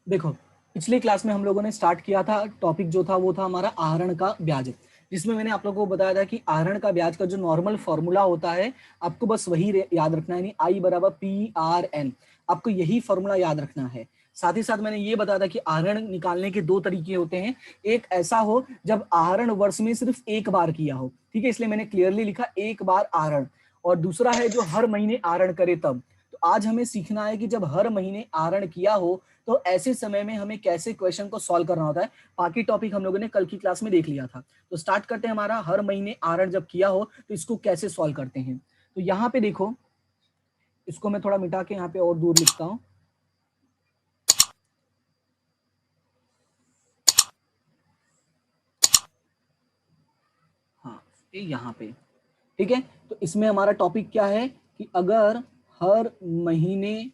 देखो, पिछली क्लास में हम लोगों ने स्टार्ट किया था, टॉपिक जो था वो था हमारा आहरण का ब्याज, जिसमें मैंने आप लोगों को बताया था कि आहरण का ब्याज का जो नॉर्मल फॉर्मूला होता है आपको बस वही याद रखना है, यानी आई बराबर पी आर एन, आपको यही फॉर्मूला याद रखना है। साथ ही साथ मैंने ये बताया था कि आहरण निकालने के दो तरीके होते हैं, एक ऐसा हो जब आहरण वर्ष में सिर्फ एक बार किया हो, ठीक है, इसलिए मैंने क्लियरली लिखा एक बार आहरण, और दूसरा है जो हर महीने आहरण करे तब। तो आज हमें सीखना है कि जब हर महीने आहरण किया हो तो ऐसे समय में हमें कैसे क्वेश्चन को सॉल्व करना होता है। बाकी टॉपिक हम लोगों ने कल की क्लास में देख लिया था। तो स्टार्ट करते हैं, हमारा हर महीने आहरण जब किया हो तो इसको कैसे सॉल्व करते हैं। तो यहाँ पे देखो, इसको मैं थोड़ा मिटा के यहाँ पे और दूर लिखता हूँ। हाँ, ये यहाँ पे ठीक है। तो इसमें हमारा टॉपिक क्या है कि अगर हर महीने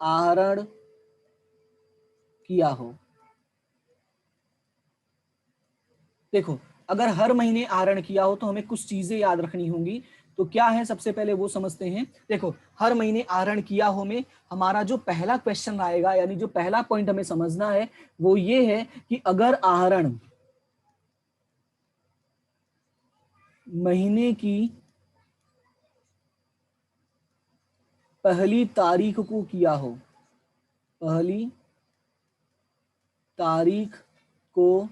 आहरण किया हो, देखो अगर हर महीने आहरण किया हो तो हमें कुछ चीजें याद रखनी होंगी। तो क्या है, सबसे पहले वो समझते हैं। देखो, हर महीने आहरण किया हो में हमारा जो पहला क्वेश्चन आएगा, यानी जो पहला पॉइंट हमें समझना है वो ये है कि अगर आहरण महीने की पहली तारीख को किया हो, पहली तारीख को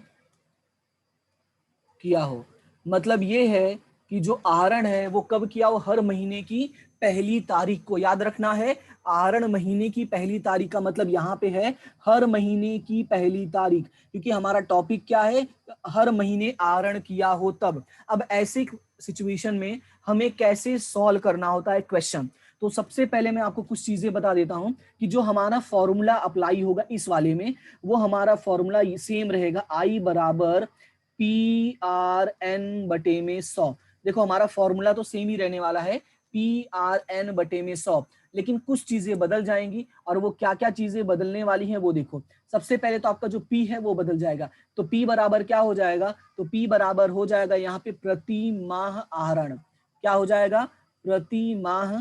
किया हो, मतलब ये है कि जो आहरण है वो कब किया हो, हर महीने की पहली तारीख को। याद रखना है, आहरण महीने की पहली तारीख का मतलब यहाँ पे है हर महीने की पहली तारीख, क्योंकि हमारा टॉपिक क्या है, हर महीने आहरण किया हो तब। अब ऐसे सिचुएशन में हमें कैसे सॉल्व करना होता है क्वेश्चन। तो सबसे पहले मैं आपको कुछ चीजें बता देता हूं कि जो हमारा फॉर्मूला अप्लाई होगा इस वाले में, वो हमारा फॉर्मूला सेम रहेगा, आई बराबर पी आर एन बटे में 100। देखो हमारा फॉर्मूला तो सेम ही रहने वाला है, पी आर एन बटे में 100, लेकिन कुछ चीजें बदल जाएंगी, और वो क्या क्या चीजें बदलने वाली हैं वो देखो। सबसे पहले तो आपका जो पी है वो बदल जाएगा। तो पी बराबर क्या हो जाएगा, तो पी बराबर हो जाएगा यहाँ पे प्रति माह आहरण। क्या हो जाएगा, प्रति माह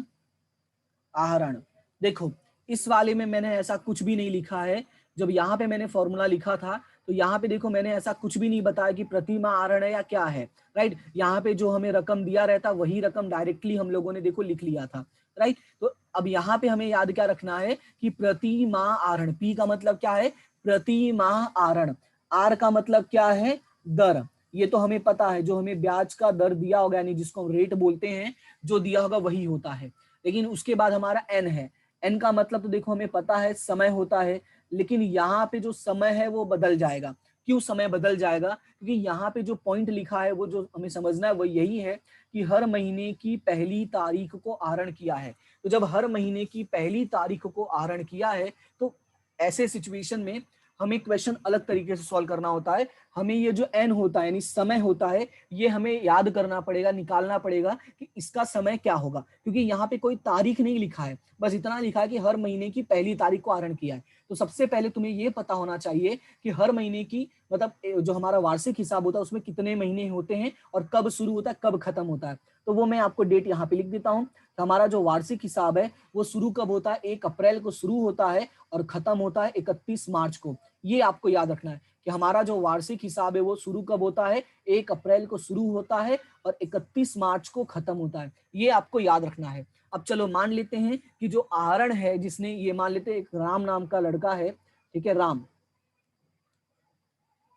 आहरण। देखो इस वाले में मैंने ऐसा कुछ भी नहीं लिखा है। जब यहाँ पे मैंने फॉर्मूला लिखा था तो यहाँ पे देखो मैंने ऐसा कुछ भी नहीं बताया कि प्रतिमा आहरण है या क्या है, राइट। यहाँ पे जो हमें रकम दिया रहता वही रकम डायरेक्टली हम लोगों ने देखो लिख लिया था, राइट। तो अब यहाँ पे हमें याद क्या रखना है कि प्रति माह आहरण, पी का मतलब क्या है, प्रति माह आहरण, आर का मतलब क्या है, दर। ये तो हमें पता है, जो हमें ब्याज का दर दिया होगा यानी जिसको हम रेट बोलते हैं, जो दिया होगा वही होता है। लेकिन उसके बाद हमारा एन है, एन का मतलब तो देखो हमें पता है समय होता है, लेकिन यहाँ पे जो समय है वो बदल जाएगा। क्यों समय बदल जाएगा, क्योंकि यहाँ पे जो पॉइंट लिखा है वो जो हमें समझना है वो यही है कि हर महीने की पहली तारीख को आहरण किया है। तो जब हर महीने की पहली तारीख को आहरण किया है तो ऐसे सिचुएशन में हमें क्वेश्चन अलग तरीके से सॉल्व करना होता है। हमें ये जो एन होता है यानी समय होता है, ये हमें याद करना पड़ेगा, निकालना पड़ेगा कि इसका समय क्या होगा, क्योंकि यहाँ पे कोई तारीख नहीं लिखा है, बस इतना लिखा है कि हर महीने की पहली तारीख को आहरण किया है। तो सबसे पहले तुम्हें ये पता होना चाहिए कि हर महीने की मतलब जो हमारा वार्षिक हिसाब होता है उसमें कितने महीने होते हैं और कब शुरू होता है कब खत्म होता है। तो वो मैं आपको डेट यहाँ पे लिख देता हूँ। तो हमारा जो वार्षिक हिसाब है वो शुरू कब होता है, 1 अप्रैल को शुरू होता है और खत्म होता है 31 मार्च को। ये आपको याद रखना है कि हमारा जो वार्षिक हिसाब है वो शुरू कब होता है, 1 अप्रैल को शुरू होता है और 31 मार्च को खत्म होता है। ये आपको याद रखना है। अब चलो मान लेते हैं कि जो आहरण है, जिसने ये मान लेते हैं एक राम नाम का लड़का है, ठीक है, राम,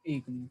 एक मिनट।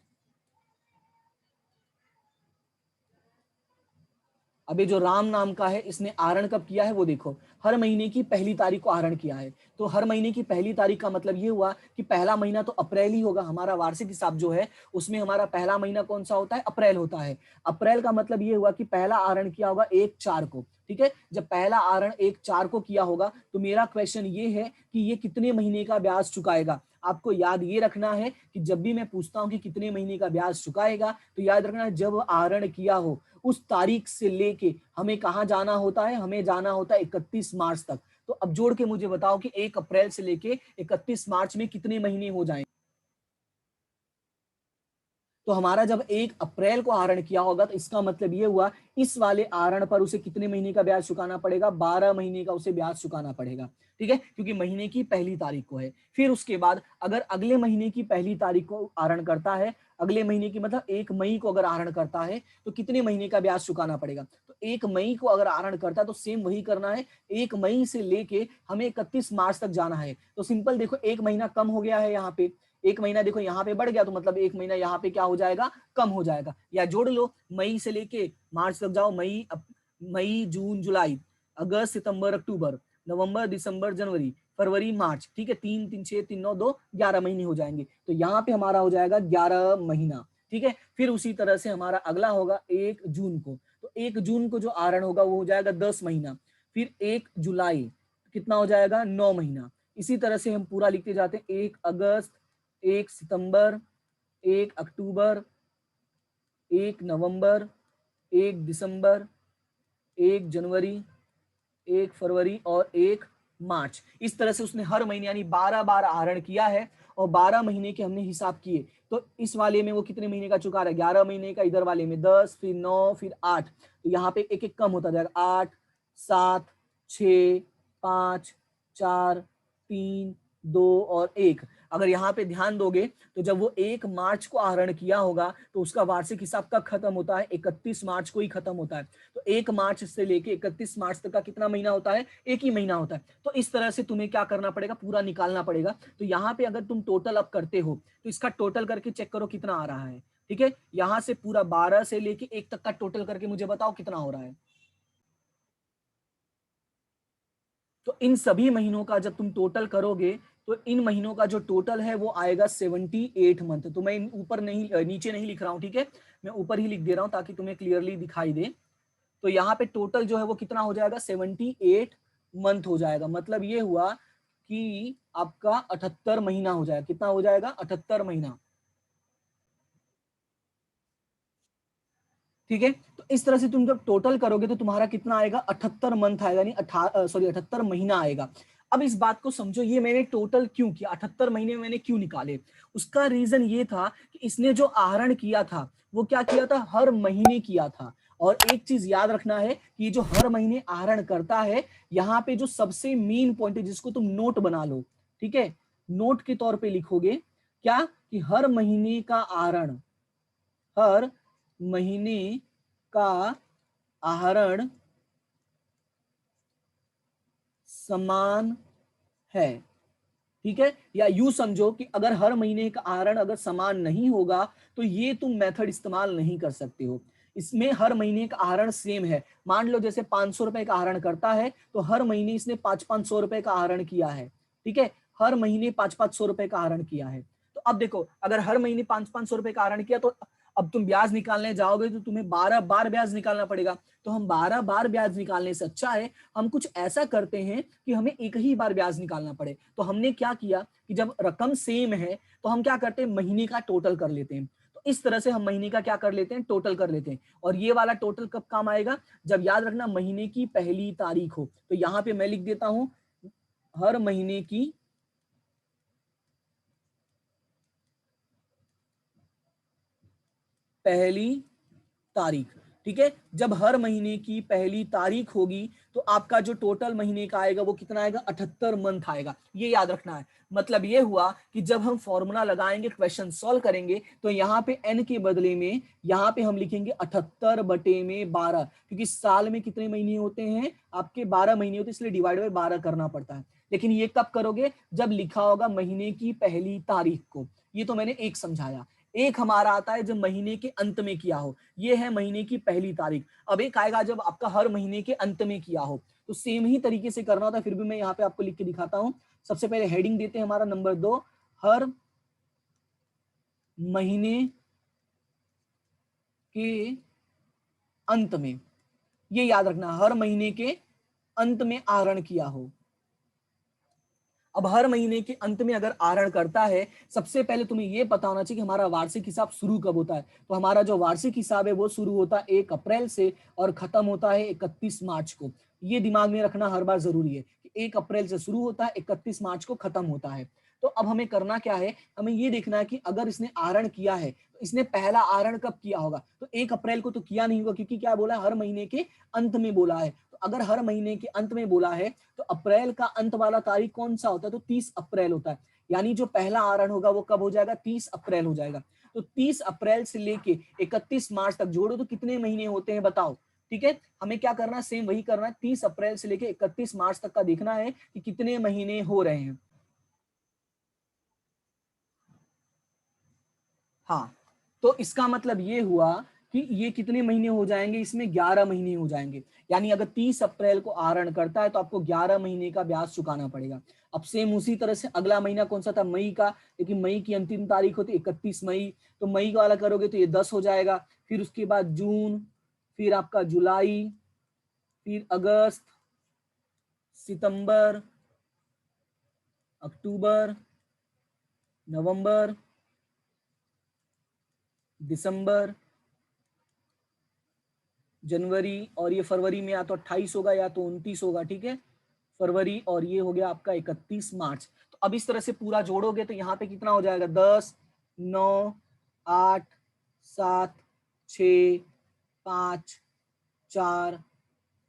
अभी जो राम नाम का है इसने आहरण कब किया है वो देखो, हर महीने की पहली तारीख को आहरण किया है। तो हर महीने की पहली तारीख का मतलब ये हुआ कि पहला महीना तो अप्रैल ही होगा, हमारा वार्षिक हिसाब जो है उसमें हमारा पहला महीना कौन सा होता है, अप्रैल होता है। अप्रैल का मतलब ये हुआ कि पहला आहरण किया होगा 1/4 को, ठीक है। जब पहला आहरण 1/4 को किया होगा तो मेरा क्वेश्चन ये है कि ये कितने महीने का ब्याज चुकाएगा। आपको याद ये रखना है कि जब भी मैं पूछता हूं कि कितने महीने का ब्याज चुकाएगा तो याद रखना है जब आहरण किया हो उस तारीख से लेके हमें कहाँ जाना होता है, हमें जाना होता है 31 मार्च तक। तो अब जोड़ के मुझे बताओ कि 1 अप्रैल से लेके 31 मार्च में कितने महीने हो जाएंगे। तो हमारा जब 1 अप्रैल को आहरण किया होगा तो इसका मतलब ये हुआ इस वाले आहरण पर उसे कितने महीने का ब्याज चुकाना पड़ेगा, 12 महीने का उसे ब्याज चुकाना पड़ेगा। ठीक है, क्योंकि महीने की पहली तारीख को है। फिर उसके बाद अगर अगले महीने की पहली तारीख को आहरण करता है, अगले महीने की मतलब 1 मई को अगर आहरण करता है तो कितने महीने का ब्याज चुकाना पड़ेगा। तो 1 मई को अगर आहरण करता है तो सेम वही करना है, 1 मई से लेके हमें 31 मार्च तक जाना है। तो सिंपल देखो 1 महीना कम हो गया है यहाँ पे, 1 महीना देखो यहाँ पे बढ़ गया तो मतलब 1 महीना यहाँ पे क्या हो जाएगा, कम हो जाएगा। या जोड़ लो, मई से लेके मार्च तक जाओ, मई जून जुलाई अगस्त सितंबर अक्टूबर नवंबर दिसंबर जनवरी फरवरी मार्च, ठीक है, 3 3 6 3 9 2 11 महीने हो जाएंगे। तो यहाँ पे हमारा हो जाएगा 11 महीना। ठीक है, फिर उसी तरह से हमारा अगला होगा 1 जून को, तो 1 जून को जो आहरण होगा वो हो जाएगा 10 महीना। फिर 1 जुलाई कितना हो जाएगा, 9 महीना। इसी तरह से हम पूरा लिखते जाते हैं, 1 अगस्त, 1 सितंबर, 1 अक्टूबर, 1 नवंबर, 1 दिसंबर, 1 जनवरी, 1 फरवरी और 1 मार्च। इस तरह से उसने हर महीने यानी 12 बार आहरण किया है और 12 महीने के हमने हिसाब किए। तो इस वाले में वो कितने महीने का चुका रहा है, 11 महीने का, इधर वाले में 10, फिर 9, फिर 8। तो यहाँ पे एक एक कम होता जाएगा, 8, 7, 6, 5, 4, 3, 2 और 1। अगर यहाँ पे ध्यान दोगे तो जब वो 1 मार्च को आहरण किया होगा तो उसका वार्षिक हिसाब कब खत्म होता है, 31 मार्च को ही खत्म होता है। तो 1 मार्च से लेके 31 मार्च तक का कितना महीना होता है, एक ही महीना होता है। तो इस तरह से तुम्हें क्या करना पड़ेगा, पूरा निकालना पड़ेगा। तो यहाँ पे अगर तुम टोटल अप करते हो तो इसका टोटल करके चेक करो कितना आ रहा है। ठीक है, यहाँ से पूरा 12 से लेके 1 तक का टोटल करके मुझे बताओ कितना हो रहा है। तो इन सभी महीनों का जब तुम टोटल करोगे तो इन महीनों का जो टोटल है वो आएगा 78 मंथ। तो मैं ऊपर नहीं, नीचे नहीं लिख रहा हूं, ठीक है, मैं ऊपर ही लिख दे रहा हूं ताकि तुम्हें क्लियरली दिखाई दे। तो यहाँ पे टोटल जो है वो कितना हो जाएगा, 78 मंथ हो जाएगा। मतलब ये हुआ कि आपका 78 महीना हो जाएगा। कितना हो जाएगा, 78 महीना। ठीक है, तो इस तरह से तुम जब टोटल करोगे तो तुम्हारा कितना आएगा, 78 मंथ आएगा, यानी 78 महीना आएगा। अब इस बात को समझो, ये मैंने टोटल क्यों किया, 78 महीने मैंने क्यों निकाले। उसका रीजन ये था कि इसने जो आहरण किया था वो क्या किया था, हर महीने किया था। और एक चीज याद रखना है कि ये जो हर महीने आहरण करता है, यहाँ पे जो सबसे मेन पॉइंट है जिसको तुम नोट बना लो, ठीक है, नोट के तौर पे लिखोगे क्या, कि हर महीने का आहरण, हर महीने का आहरण समान है। ठीक है, या यूं समझो कि अगर हर महीने का आहरण अगर समान नहीं होगा तो ये तुम मेथड इस्तेमाल नहीं कर सकते हो। इसमें हर महीने का आहरण सेम है। मान लो जैसे 500 रुपए का आहरण करता है तो हर महीने इसने 500 रुपए का आहरण किया है। ठीक है, हर महीने 500 रुपए का आहरण किया है। तो अब देखो, अगर हर महीने 500 रुपए का आहरण किया तो अब तुम ब्याज निकालने जाओगे तो तुम्हें 12 बार ब्याज निकालना पड़ेगा। तो हम 12 बार ब्याज निकालने से अच्छा है हम कुछ ऐसा करते हैं कि हमें एक ही बार ब्याज निकालना पड़े। तो हमने क्या किया कि जब रकम सेम है तो हम क्या करते हैं, महीने का टोटल कर लेते हैं। तो इस तरह से हम महीने का क्या कर लेते हैं, टोटल कर लेते हैं। और ये वाला टोटल कब काम आएगा, जब याद रखना महीने की पहली तारीख हो। तो यहाँ पे मैं लिख देता हूं, हर महीने की पहली तारीख। ठीक है, जब हर महीने की पहली तारीख होगी तो आपका जो टोटल महीने का आएगा वो कितना आएगा, 78 मंथ आएगा। ये याद रखना है। मतलब ये हुआ कि जब हम फॉर्मूला लगाएंगे, क्वेश्चन सॉल्व करेंगे, तो यहाँ पे n के बदले में यहाँ पे हम लिखेंगे 78/12, क्योंकि साल में कितने महीने होते हैं आपके, 12 महीने होते हैं, इसलिए डिवाइड बाय 12 करना पड़ता है। लेकिन ये कब करोगे, जब लिखा होगा महीने की पहली तारीख को। ये तो मैंने एक समझाया। एक हमारा आता है जब महीने के अंत में किया हो, ये है महीने की पहली तारीख। अब एक आएगा जब आपका हर महीने के अंत में किया हो। तो सेम ही तरीके से करना होता है, फिर भी मैं यहाँ पे आपको लिख के दिखाता हूं। सबसे पहले हेडिंग देते हैं हमारा नंबर 2, हर महीने के अंत में। ये याद रखना, हर महीने के अंत में आहरण किया हो। अब हर महीने के अंत में अगर आहरण करता है, सबसे पहले तुम्हें यह पता होना चाहिए कि हमारा वार्षिक हिसाब शुरू कब होता है। तो हमारा जो वार्षिक हिसाब है वो शुरू होता है 1 अप्रैल से और खत्म होता है 31 मार्च को। ये दिमाग में रखना हर बार जरूरी है कि 1 अप्रैल से शुरू होता है, 31 मार्च को खत्म होता है। तो अब हमें करना क्या है, हमें ये देखना है कि अगर इसने आहरण किया है तो इसने पहला आहरण कब किया होगा। तो 1 अप्रैल को तो किया नहीं होगा, क्योंकि क्या बोला, हर महीने के अंत में बोला है। तो अगर हर महीने के अंत में बोला है तो अप्रैल का अंत वाला तारीख कौन सा होता है, तो 30 अप्रैल होता है। यानी जो पहला आहरण होगा वो कब हो जाएगा, 30 अप्रैल हो जाएगा। तो 30 अप्रैल से लेके 31 मार्च तक जोड़ो तो कितने महीने होते हैं बताओ। ठीक है, हमें क्या करना है, सेम वही करना है, 30 अप्रैल से लेके 31 मार्च तक का देखना है कि कितने महीने हो रहे हैं। हाँ, तो इसका मतलब ये हुआ कि ये कितने महीने हो जाएंगे, इसमें 11 महीने हो जाएंगे। यानी अगर 30 अप्रैल को आहरण करता है तो आपको 11 महीने का ब्याज चुकाना पड़ेगा। अब सेम उसी तरह से अगला महीना कौन सा था, मई का, लेकिन मई की अंतिम तारीख होती है 31 मई, तो मई वाला करोगे तो ये 10 हो जाएगा। फिर उसके बाद जून, फिर आपका जुलाई, फिर अगस्त, सितंबर, अक्टूबर, नवंबर, दिसंबर, जनवरी, और ये फरवरी में या तो 28 होगा या तो 29 होगा। ठीक है, फरवरी, और ये हो गया आपका 31 मार्च। तो अब इस तरह से पूरा जोड़ोगे तो यहाँ पे कितना हो जाएगा, 10, 9, 8, 7, 6, 5, 4,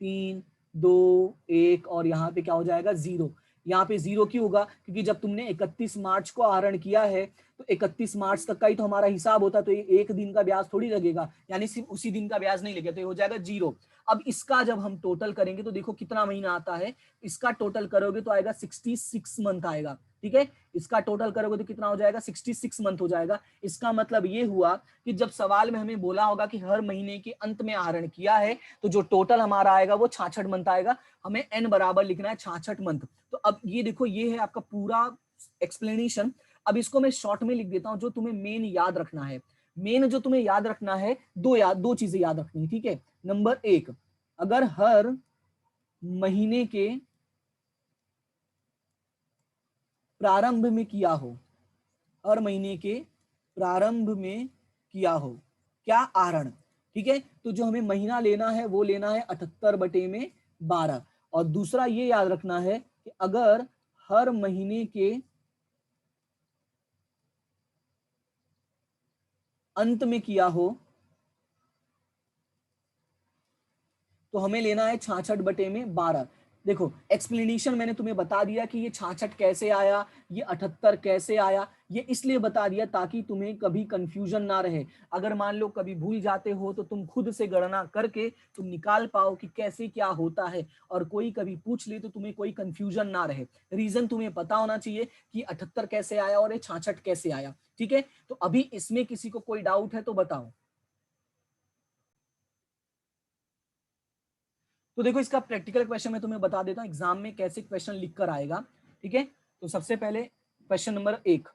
3, 2, 1, और यहाँ पे क्या हो जाएगा, 0। यहाँ पे 0 क्यों होगा, क्योंकि जब तुमने 31 मार्च को आहरण किया है तो 31 मार्च तक का ही तो हमारा हिसाब होता है, तो ये एक दिन का ब्याज थोड़ी लगेगा, यानी सिर्फ उसी दिन का ब्याज नहीं लगेगा, तो ये हो जाएगा 0। अब इसका जब हम टोटल करेंगे तो देखो कितना महीना आता है, इसका टोटल करोगे तो आएगा 66 मंथ आएगा। ठीक है, इसका टोटल करोगे तो कितना हो जाएगा, 66 मंथ हो जाएगा। इसका मतलब ये हुआ कि जब सवाल में हमें बोला होगा कि हर महीने के अंत में आहरण किया है तो जो टोटल हमारा आएगा वो 66 मंथ आएगा। हमें एन बराबर लिखना है 66 मंथ। तो अब ये देखो, ये है आपका पूरा एक्सप्लेनेशन। अब इसको मैं शॉर्ट में लिख देता हूं, जो तुम्हें मेन याद रखना है। मेन जो तुम्हें याद रखना है, दो चीजें याद रखनी है। ठीक है, नंबर 1, अगर हर महीने के प्रारंभ में किया हो, हर महीने के प्रारंभ में किया हो क्या, आहरण। ठीक है, तो जो हमें महीना लेना है वो लेना है 78/12। और दूसरा ये याद रखना है कि अगर हर महीने के अंत में किया हो तो हमें लेना है 66/12। देखो, एक्सप्लेनेशन मैंने तुम्हें बता दिया कि ये 66 कैसे आया, ये 78 कैसे आया। ये इसलिए बता दिया ताकि तुम्हें कभी कंफ्यूजन ना रहे। अगर मान लो कभी भूल जाते हो तो तुम खुद से गणना करके तुम निकाल पाओ कि कैसे क्या होता है, और कोई कभी पूछ ले तो तुम्हें कोई कंफ्यूजन ना रहे। रीजन तुम्हें पता होना चाहिए कि 78 कैसे आया और ये 66 कैसे आया। ठीक है, तो अभी इसमें किसी को कोई डाउट है तो बताओ। तो देखो, इसका प्रैक्टिकल क्वेश्चन मैं तुम्हें बता देता हूं एग्जाम में कैसे क्वेश्चन लिख कर आएगा। ठीक है, तो सबसे पहले क्वेश्चन नंबर 1,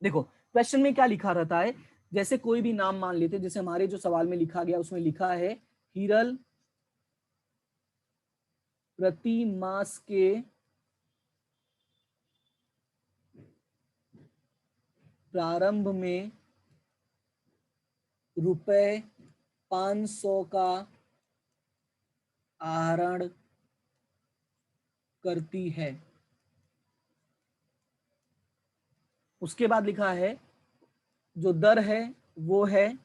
देखो क्वेश्चन में क्या लिखा रहता है, जैसे कोई भी नाम मान लेते, जैसे हमारे जो सवाल में लिखा गया उसमें लिखा है हिरल प्रति मास के प्रारंभ में ₹500 का आहरण करती है। उसके बाद लिखा है जो दर है वो है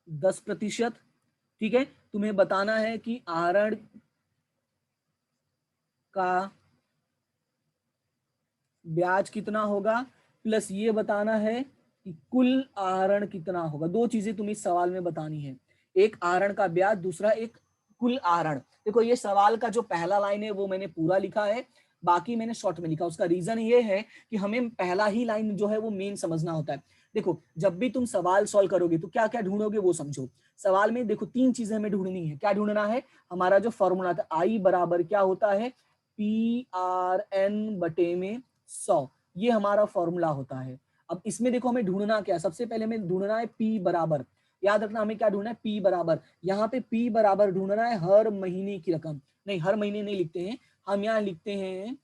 10%। ठीक है, तुम्हें बताना है कि आहरण का ब्याज कितना होगा, प्लस ये बताना है कि कुल आहरण कितना होगा। दो चीजें तुम्हें इस सवाल में बतानी है, एक आहरण का ब्याज, दूसरा एक कुल आहरण। देखो, ये सवाल का जो पहला लाइन है वो मैंने पूरा लिखा है, बाकी मैंने शॉर्ट में लिखा। उसका रीजन ये है कि हमें पहला ही लाइन जो है वो मेन समझना होता है। देखो, जब भी तुम सवाल सॉल्व करोगे तो क्या क्या ढूंढोगे वो समझो। सवाल में देखो 3 चीजें हमें ढूंढनी है। क्या ढूंढना है, हमारा जो फॉर्मूला था आई बराबर क्या होता है, PRN/100, ये हमारा फॉर्मूला होता है। अब इसमें देखो हमें ढूंढना क्या है, सबसे पहले हमें ढूंढना है P बराबर। याद रखना हमें क्या ढूंढना है, P बराबर। यहाँ पे P बराबर ढूंढना है हर महीने की रकम। नहीं, हर महीने नहीं लिखते हैं हम, यहाँ लिखते हैं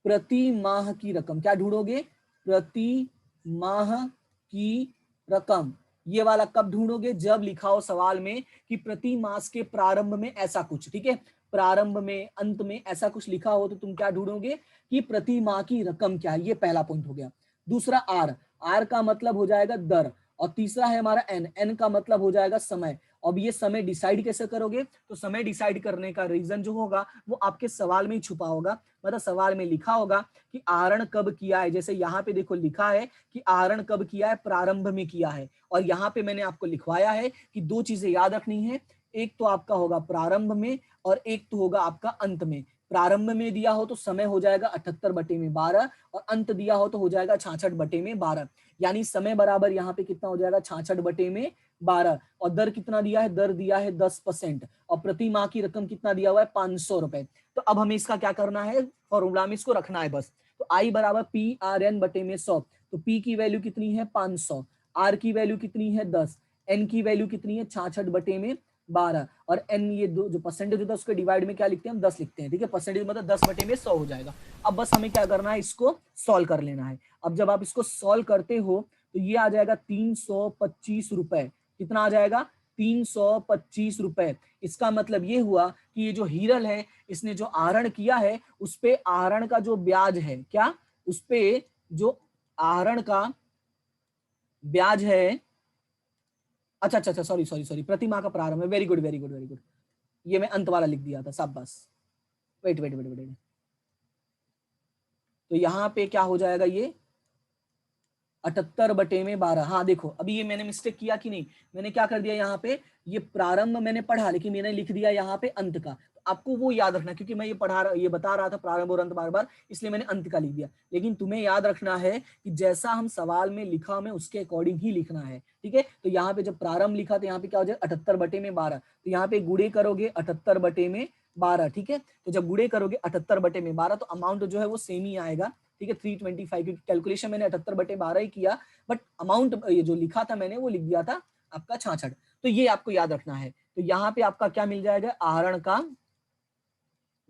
प्रति माह की रकम। क्या ढूंढोगे, प्रति माह की रकम। ये वाला कब ढूंढोगे, जब लिखा हो सवाल में कि प्रति मास के प्रारंभ में ऐसा कुछ। ठीक है, प्रारंभ में, अंत में ऐसा कुछ लिखा हो तो तुम क्या ढूंढोगे कि प्रति माह की रकम क्या है। ये पहला पॉइंट हो गया। दूसरा आर, आर का मतलब हो जाएगा दर, और तीसरा है हमारा एन, एन का मतलब हो जाएगा समय। अब ये समय डिसाइड कैसे करोगे, तो समय डिसाइड करने का रीजन जो होगा वो आपके सवाल में ही छुपा होगा। मतलब सवाल में लिखा होगा कि आहरण कब किया है, जैसे यहाँ पे देखो लिखा है कि आहरण कब किया है, प्रारंभ में किया है। और यहाँ पे मैंने आपको लिखवाया है कि दो चीजें याद रखनी है, एक तो आपका होगा प्रारंभ में और एक तो होगा आपका अंत में। प्रारंभ में दिया हो तो समय हो जाएगा 78/12 और अंत दिया हो तो हो जाएगा 66/12। यानी समय बराबर यहाँ पे कितना हो जाएगा 66/12। और दर कितना दिया है, दर दिया है 10%। और प्रति माह की रकम कितना दिया हुआ है 500 रुपए। तो अब हमें इसका क्या करना है, फॉर्मूला में इसको रखना है बस। तो आई बराबर PRN/100। तो P की वैल्यू कितनी है 500, R की वैल्यू कितनी है 10, N की वैल्यू कितनी है 66/12, और N ये दो जो परसेंटेज होता है उसके डिवाइड में क्या लिखते हैं हम 10 लिखते हैं, ठीक है। परसेंटेज मतलब 10/100 हो जाएगा। अब बस हमें क्या करना है, इसको सॉल्व कर लेना है। अब जब आप इसको सॉल्व करते हो तो ये आ जाएगा 325 रुपए। कितना आ जाएगा 325 रुपए। इसका मतलब ये हुआ कि ये जो हीरल है इसने जो आहरण किया है उस पे आहरण का जो ब्याज है, क्या उस पे जो आहरण का ब्याज है, अच्छा अच्छा अच्छा, सॉरी सॉरी सॉरी, प्रतिमा का प्रारंभ है। Very good very good very good, ये मैं अंत वाला लिख दिया था, शाबाश। वेट वेट वेट वेट, तो यहाँ पे क्या हो जाएगा, ये 78/12। हाँ देखो अभी ये मैंने मिस्टेक किया कि नहीं, मैंने क्या कर दिया यहाँ पे, ये प्रारंभ मैंने पढ़ा लेकिन मैंने लिख दिया यहाँ पे अंत का। तो आपको वो याद रखना, क्योंकि मैं ये बता रहा था प्रारंभ और अंत बार बार, इसलिए मैंने अंत का लिख दिया। लेकिन तुम्हें याद रखना है कि जैसा हम सवाल में लिखा हमें उसके अकॉर्डिंग ही लिखना है, ठीक है। तो यहाँ पे जब प्रारंभ लिखा तो यहाँ पे क्या हो जाएगा 78/12। तो यहाँ पे गुड़े करोगे 78/12, ठीक है। तो जब गुड़े करोगे 78/12 तो अमाउंट जो है वो सेम ही आएगा, ठीक है 325, क्योंकि कैलकुलेशन मैंने 78/12 ही किया, बट अमाउंट ये जो लिखा था मैंने वो लिख दिया था आपका 66। तो ये आपको याद रखना है। तो यहाँ पे आपका क्या मिल जाएगा, आहरण का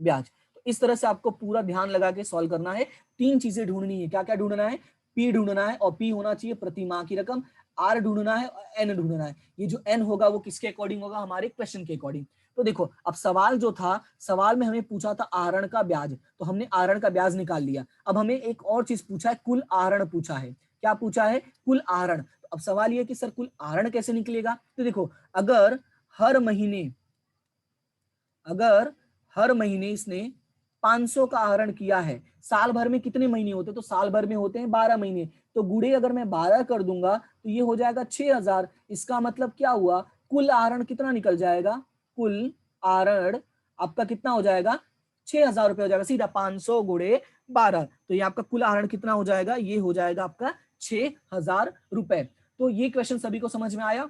ब्याज। तो इस तरह से आपको पूरा ध्यान लगा के सॉल्व करना है। तीन चीजें ढूंढनी है, क्या क्या ढूंढना है, पी ढूंढना है, और पी होना चाहिए प्रति माह की रकम, आर ढूंढना है और एन ढूंढना है। ये जो एन होगा वो किसके अकॉर्डिंग होगा, हमारे क्वेश्चन के अकॉर्डिंग। तो देखो अब सवाल जो था, सवाल में हमें पूछा था आहरण का ब्याज, तो हमने आहरण का ब्याज निकाल लिया। अब हमें एक और चीज पूछा है, कुल आहरण पूछा है। क्या पूछा है, कुल आहरण। तो अब सवाल ये कि सर कुल आहरण कैसे निकलेगा। तो देखो अगर हर महीने, अगर हर महीने इसने 500 का आहरण किया है, साल भर में कितने महीने होते हैं, तो साल भर में होते हैं 12 महीने। तो गुड़े अगर मैं 12 कर दूंगा तो ये हो जाएगा 6000। इसका मतलब क्या हुआ, कुल आहरण कितना निकल जाएगा, कुल आहरण आपका कितना हो जाएगा 6000 रुपये हो जाएगा सीधा, 500 गुड़े 12। तो ये आपका कुल आहरण कितना हो जाएगा, ये हो जाएगा आपका 6000 रुपए। तो ये क्वेश्चन सभी को समझ में आया।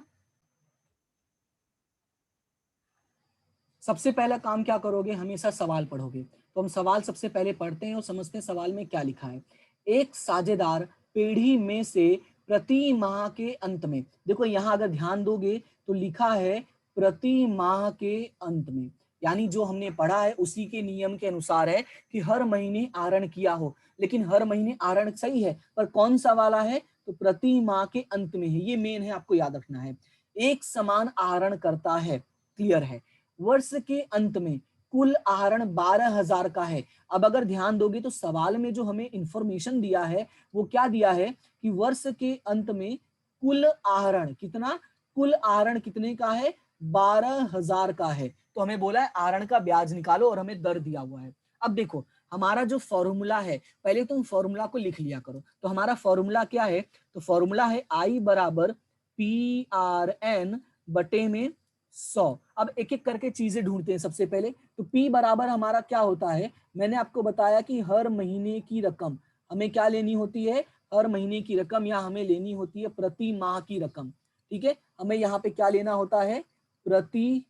सबसे पहला काम क्या करोगे, हमेशा सवाल पढ़ोगे। तो हम सवाल सबसे पहले पढ़ते हैं और समझते हैं सवाल में क्या लिखा है। एक साझेदार पीढ़ी में से प्रति माह के अंत में, देखो यहां अगर ध्यान दोगे तो लिखा है प्रति माह के अंत में, यानी जो हमने पढ़ा है उसी के नियम के अनुसार है कि हर महीने आहरण किया हो। लेकिन हर महीने आहरण सही है, पर कौन सा वाला है, तो प्रति माह के अंत में है, ये मेन है, आपको याद रखना है। एक समान आहरण करता है, क्लियर है। वर्ष के अंत में कुल आहरण 12,000 का है। अब अगर ध्यान दोगे तो सवाल में जो हमें इंफॉर्मेशन दिया है वो क्या दिया है कि वर्ष के अंत में कुल आहरण कितना, कुल आहरण कितने का है 12,000 का है। तो हमें बोला है आहरण का ब्याज निकालो और हमें दर दिया हुआ है। अब देखो हमारा जो फॉर्मूला है, पहले तुम फॉर्मूला को लिख लिया करो। तो हमारा फॉर्मूला क्या है, तो फॉर्मूला है आई बराबर PRN/100। अब एक एक करके चीजें ढूंढते हैं। सबसे पहले तो P बराबर हमारा क्या होता है, मैंने आपको बताया कि हर महीने की रकम हमें क्या लेनी होती है, हर महीने की रकम, या हमें लेनी होती है प्रति माह की रकम, ठीक है। हमें यहाँ पे क्या लेना होता है, प्रति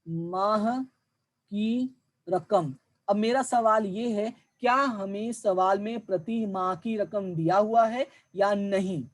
माह की रकम। अब मेरा सवाल ये है, क्या हमें सवाल में प्रति माह की रकम दिया हुआ है या नहीं।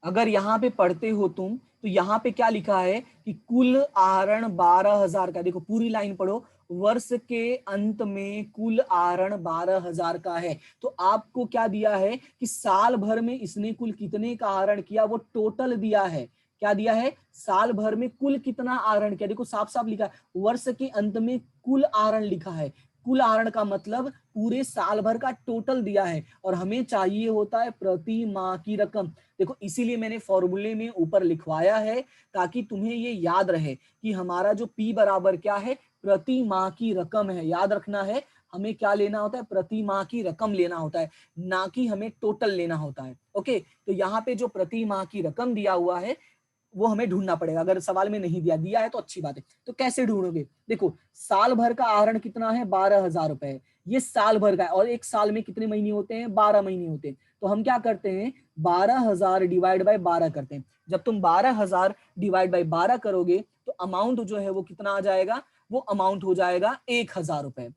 अगर यहाँ पे पढ़ते हो तुम तो यहाँ पे क्या लिखा है कि कुल आहरण 12,000 का, देखो पूरी लाइन पढ़ो, वर्ष के अंत में कुल आहरण 12,000 का है। तो आपको क्या दिया है कि साल भर में इसने कुल कितने का आहरण किया वो टोटल दिया है। क्या दिया है, साल भर में कुल कितना आहरण किया, देखो साफ साफ लिखा है, वर्ष के अंत में कुल आहरण लिखा है। कुल आहरण का मतलब पूरे साल भर का टोटल दिया है, और हमें चाहिए होता है प्रति माह की रकम। देखो इसीलिए मैंने फॉर्मूले में ऊपर लिखवाया है, ताकि तुम्हें ये याद रहे कि हमारा जो P बराबर क्या है, प्रति माह की रकम है। याद रखना है, हमें क्या लेना होता है, प्रति माह की रकम लेना होता है, ना कि हमें टोटल लेना होता है। ओके, तो यहाँ पे जो प्रति माह की रकम दिया हुआ है वो हमें ढूंढना पड़ेगा। अगर सवाल में नहीं दिया दिया है तो अच्छी बात है। तो कैसे ढूंढोगे, देखो साल भर का आहरण कितना है, 12,000 रुपए, ये साल भर का है, और एक साल में कितने महीने होते हैं, 12 महीने होते हैं। तो हम क्या करते हैं, 12,000 डिवाइड बाय 12 करते हैं। जब तुम 12,000 डिवाइड बाय 12 करोगे तो अमाउंट जो है वो कितना आ जाएगा, वो अमाउंट हो जाएगा 1,000 रुपए।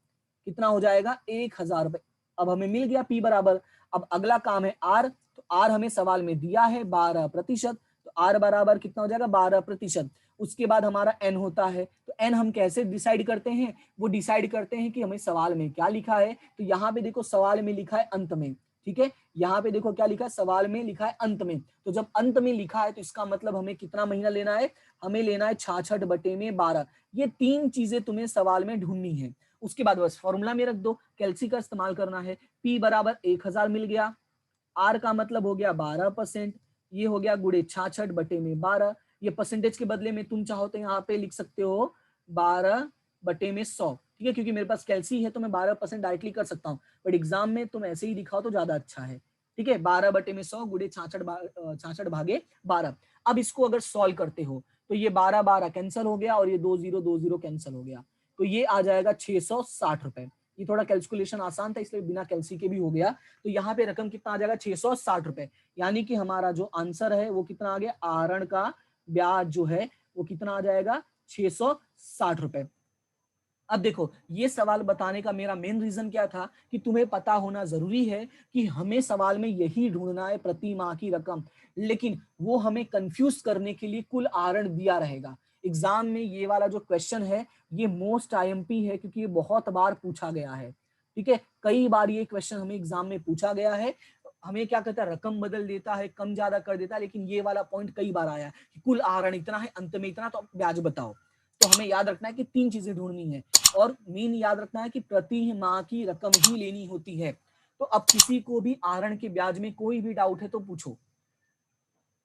कितना हो जाएगा, 1,000 रुपए। अब हमें मिल गया P बराबर। अब अगला काम है R, तो R हमें सवाल में दिया है 12%, तो R बराबर कितना हो जाएगा, 12%। उसके बाद हमारा N होता है, तो N हम कैसे डिसाइड करते हैं, वो डिसाइड करते हैं कि हमें सवाल में क्या लिखा है। तो यहाँ पे देखो सवाल में लिखा है अंत में, ठीक है, यहाँ पे देखो क्या लिखा है, सवाल में लिखा है अंत में। तो जब अंत में लिखा है तो इसका मतलब हमें कितना महीना लेना है, हमें लेना है 66/12। ये तीन चीजें तुम्हें सवाल में ढूंढनी है। उसके बाद बस फॉर्मूला में रख दो, कैल्सी का इस्तेमाल करना है। P बराबर 1,000 मिल गया, R का मतलब हो गया 12%, ये हो गया गुणे 66/12। ये परसेंटेज के बदले में तुम चाहो तो यहाँ पे लिख सकते हो 12/100, ठीक है, क्योंकि मेरे पास कैल्सी है तो मैं 12% डायरेक्टली कर सकता हूँ, बट एग्जाम में तुम ऐसे ही दिखाओ तो ज्यादा अच्छा है। ठीक है, 12/100 गुणे 66/12। अब इसको अगर सॉल्व करते हो तो ये 12 कैंसिल हो गया, और ये 20 कैंसिल हो गया, तो ये आ जाएगा 660 रुपए। ये थोड़ा कैलकुलेशन आसान था इसलिए बिना कैल्सी के भी हो गया। तो यहाँ पे रकम कितना आ जाएगा, 660 रुपए। यानी कि हमारा जो आंसर है वो कितना आ गया, आहरण का ब्याज जो है वो कितना आ जाएगा, 660 रुपए। अब देखो ये सवाल बताने का मेरा मेन रीजन क्या था, कि तुम्हें पता होना जरूरी है कि हमें सवाल में यही ढूंढना है, प्रति माह की रकम, लेकिन वो हमें कंफ्यूज करने के लिए कुल आहरण दिया रहेगा। एग्जाम में ये वाला जो क्वेश्चन है ये मोस्ट आईएमपी है, क्योंकि ये बहुत बार पूछा गया है। ठीक है, कई बार ये क्वेश्चन हमें एग्जाम में पूछा गया है। हमें क्या कहता है, रकम बदल देता है, कम ज्यादा कर देता है, लेकिन ये वाला पॉइंट कई बार आया है कि कुल आहरण इतना है, अंत में इतना, तो ब्याज बताओ। तो हमें याद रखना है कि तीन चीजें ढूंढनी है, और मेन याद रखना है कि प्रति माह की रकम ही लेनी होती है। तो अब किसी को भी आहरण के ब्याज में कोई भी डाउट है तो पूछो।